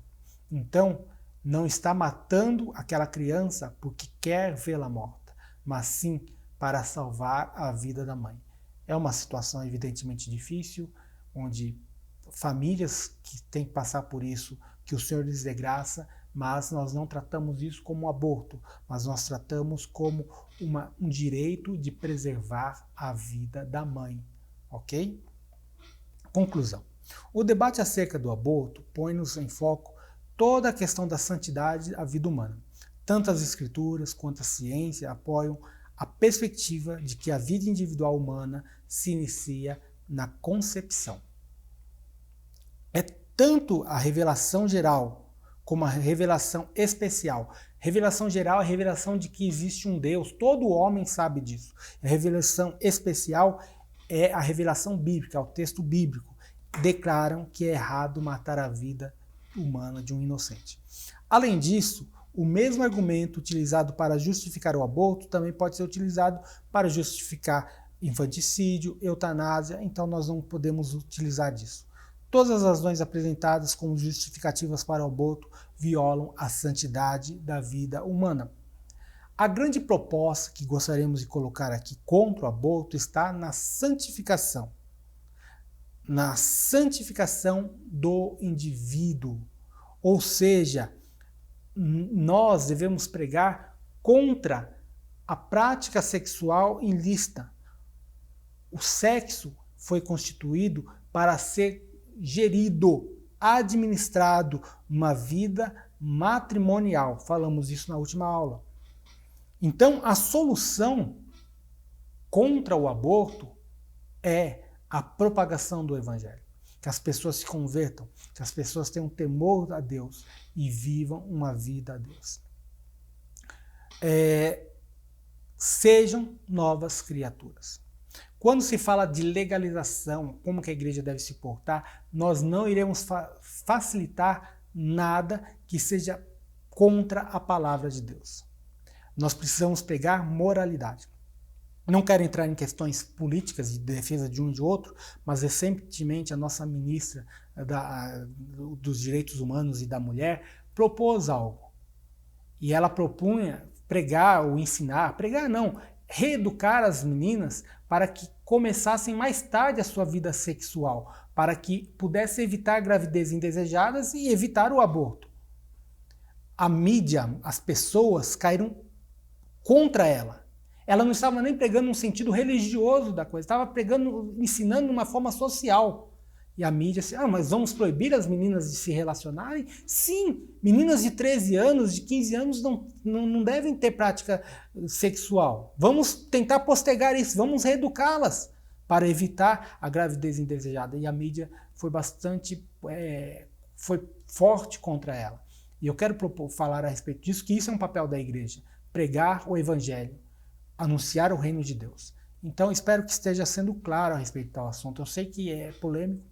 Então, não está matando aquela criança porque quer vê-la morta, mas sim para salvar a vida da mãe. É uma situação evidentemente difícil, onde famílias que têm que passar por isso, que o Senhor lhes dê graça, mas nós não tratamos isso como um aborto, mas nós tratamos como um direito de preservar a vida da mãe, ok? Conclusão. O debate acerca do aborto põe-nos em foco toda a questão da santidade da vida humana. Tanto as escrituras quanto a ciência apoiam a perspectiva de que a vida individual humana se inicia na concepção. É tanto a revelação geral como a revelação especial. Revelação geral é a revelação de que existe um Deus, todo homem sabe disso. A revelação especial é a revelação bíblica, o texto bíblico. Declaram que é errado matar a vida humana de um inocente. Além disso, o mesmo argumento utilizado para justificar o aborto também pode ser utilizado para justificar infanticídio, eutanásia, então nós não podemos utilizar disso. Todas as razões apresentadas como justificativas para o aborto violam a santidade da vida humana. A grande proposta que gostaríamos de colocar aqui contra o aborto está na santificação do indivíduo. Ou seja, nós devemos pregar contra a prática sexual ilícita. O sexo foi constituído para ser gerido, administrado uma vida matrimonial. Falamos isso na última aula. Então, a solução contra o aborto é a propagação do Evangelho. Que as pessoas se convertam, que as pessoas tenham temor a Deus e vivam uma vida a Deus. Sejam novas criaturas. Quando se fala de legalização, como que a igreja deve se portar, nós não iremos facilitar nada que seja contra a palavra de Deus. Nós precisamos pregar moralidade. Não quero entrar em questões políticas de defesa de um e de outro, mas recentemente a nossa ministra dos Direitos Humanos e da Mulher propôs algo. E ela propunha pregar ou ensinar, pregar não, reeducar as meninas para que começassem mais tarde a sua vida sexual, para que pudesse evitar gravidez indesejadas e evitar o aborto. A mídia, as pessoas caíram contra ela. Ela não estava nem pregando um sentido religioso da coisa, estava pregando, ensinando de uma forma social. E a mídia disse, mas vamos proibir as meninas de se relacionarem? Sim, meninas de 13 anos, de 15 anos não devem ter prática sexual. Vamos tentar postergar isso, vamos reeducá-las para evitar a gravidez indesejada. E a mídia foi foi forte contra ela. E eu quero falar a respeito disso, que isso é um papel da igreja, pregar o evangelho, anunciar o reino de Deus. Então, espero que esteja sendo claro a respeito do assunto. Eu sei que é polêmico,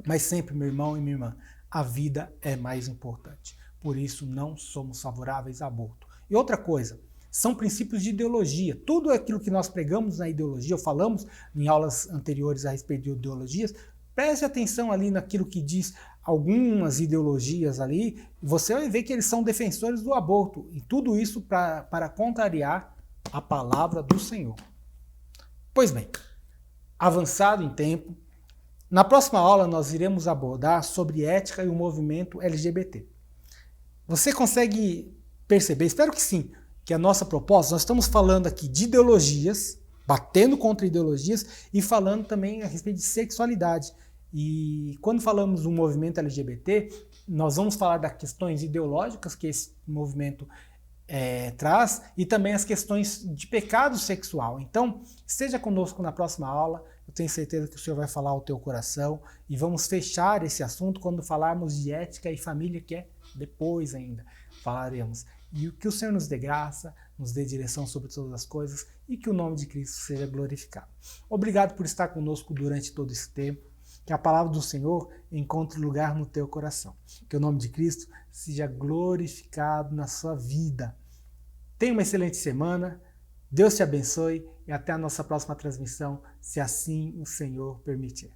mas sempre, meu irmão e minha irmã, a vida é mais importante. Por isso, não somos favoráveis a aborto. E outra coisa, são princípios de ideologia. Tudo aquilo que nós pregamos na ideologia, ou falamos em aulas anteriores a respeito de ideologias, preste atenção ali naquilo que diz algumas ideologias ali, você vai ver que eles são defensores do aborto. E tudo isso para contrariar a palavra do Senhor. Pois bem, avançado em tempo, na próxima aula nós iremos abordar sobre ética e o movimento LGBT. Você consegue perceber, espero que sim, que a nossa proposta, nós estamos falando aqui de ideologias, batendo contra ideologias e falando também a respeito de sexualidade. E quando falamos do movimento LGBT, nós vamos falar das questões ideológicas que esse movimento traz e também as questões de pecado sexual. Então, esteja conosco na próxima aula. Eu tenho certeza que o Senhor vai falar ao teu coração e vamos fechar esse assunto quando falarmos de ética e família, que é depois ainda falaremos. E que o Senhor nos dê graça, nos dê direção sobre todas as coisas e que o nome de Cristo seja glorificado. Obrigado por estar conosco durante todo esse tempo. Que a palavra do Senhor encontre lugar no teu coração. Que o nome de Cristo seja glorificado na sua vida. Tenha uma excelente semana. Deus te abençoe e até a nossa próxima transmissão, se assim o Senhor permitir.